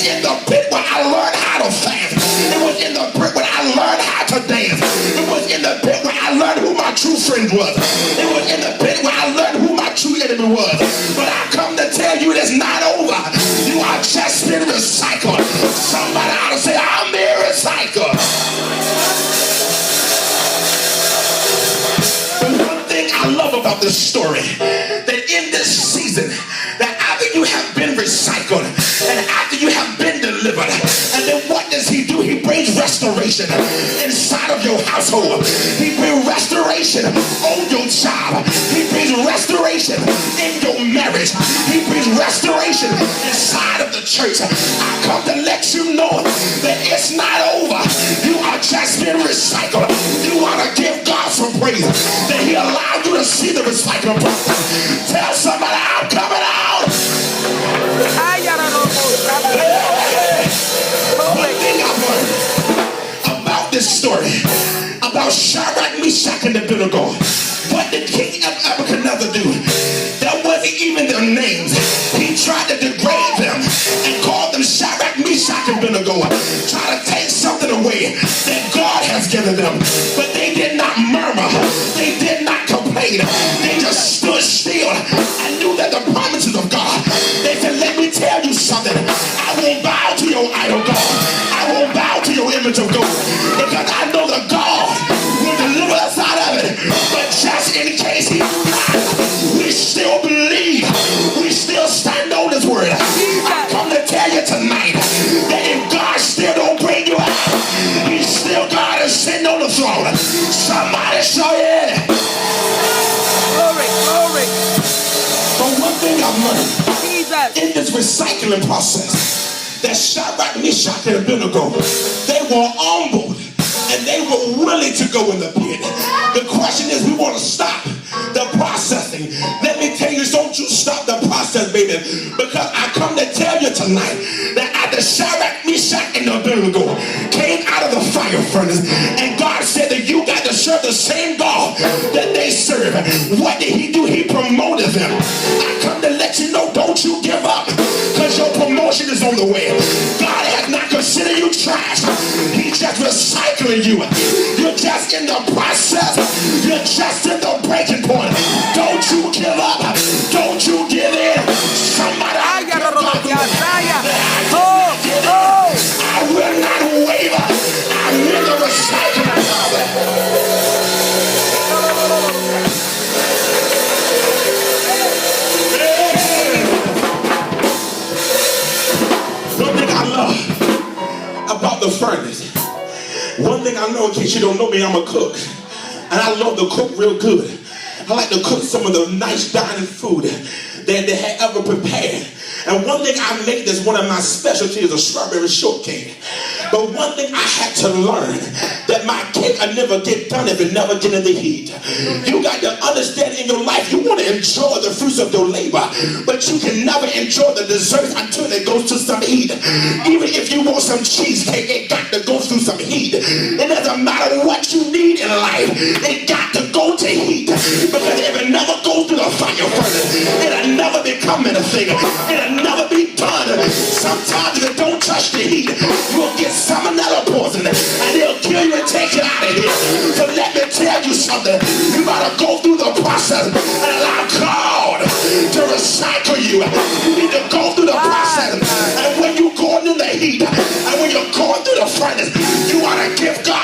in the pit where I learned how to fast. It was in the pit where I learned how to dance. It was in the pit where I learned who my true friend was. It was in the pit where I learned who my true enemy was. But I come to tell you it's not over. You are just been recycled. Somebody ought to say, I'm being recycled. The one thing I love about this story, that in this season, that after you have been recycled and after you have been delivered, and then what does he do? He brings restoration inside of your household. He brings restoration on your job. He brings restoration in your marriage. He brings restoration inside of the church. I come to let you know that it's not over. You are just been recycled. You want to give God some praise that he allowed you to see the recycling process. Tell somebody, I'm coming out. One thing I learned about this story, about Shadrach, Meshach, and Abednego, what did King Nebuchadnezzar do? That wasn't even their names. He tried to degrade them and called them Shadrach, Meshach, and Abednego, try to take something away that God has given them. But they did not murmur. They did not complain. They just stood still and knew that the promises of God. They said, let me tell you something. I won't bow to your idol God. I won't bow to your image of God, because I know the God will deliver us out of it. But just in case he does, we still believe. We still stand on his word. I come to tell you tonight that if God still don't bring you out, he's still God is sitting on the throne. Somebody shout yeah. Glory, glory. But one thing I've learned in this recycling process, that Shadrach, Meshach, and Abednego, they were humbled and they were willing to go in the pit. The question is, we want to stop the processing. Let me tell you, don't you stop the process, baby, because I come to tell you tonight that after Shadrach, Meshach, and Abednego came out of the fire furnace, and God said that you got to serve the same God that they serve. What did he do? He promoted them. I come to let you know, don't you give up, because your promotion is on the way. God has not considered you trash. He's just recycling you. You're just in the process. You're just in the breaking point. Don't you give up. Don't you give in. Somebody, I will not waver. I'm in the recycling process. One thing I love about the furnace, one thing I know, in case you don't know me, I'm a cook. And I love to cook real good. I like to cook some of the nice dining food that they had ever prepared. And one thing I make that's one of my specialties is a strawberry shortcake. But one thing I had to learn, that my cake will never get done if it never get in the heat. You got to understand, in your life, you want to enjoy the fruits of your labor, but you can never enjoy the desserts until it goes to some heat. Even if you want some cheesecake, it got to go through some heat. It doesn't matter what you need in life, it got to go to heat. Because if it never goes through the fire furnace, it'll never become anything. It'll never be done. Sometimes if it don't touch the heat, you'll get salmonella poison, and they'll kill you and take you out of here. So let me tell you something. You gotta go through the process and allow God to recycle you. You need to go through the process. And when you're going in the heat, and when you're going through the furnace, you wanna give God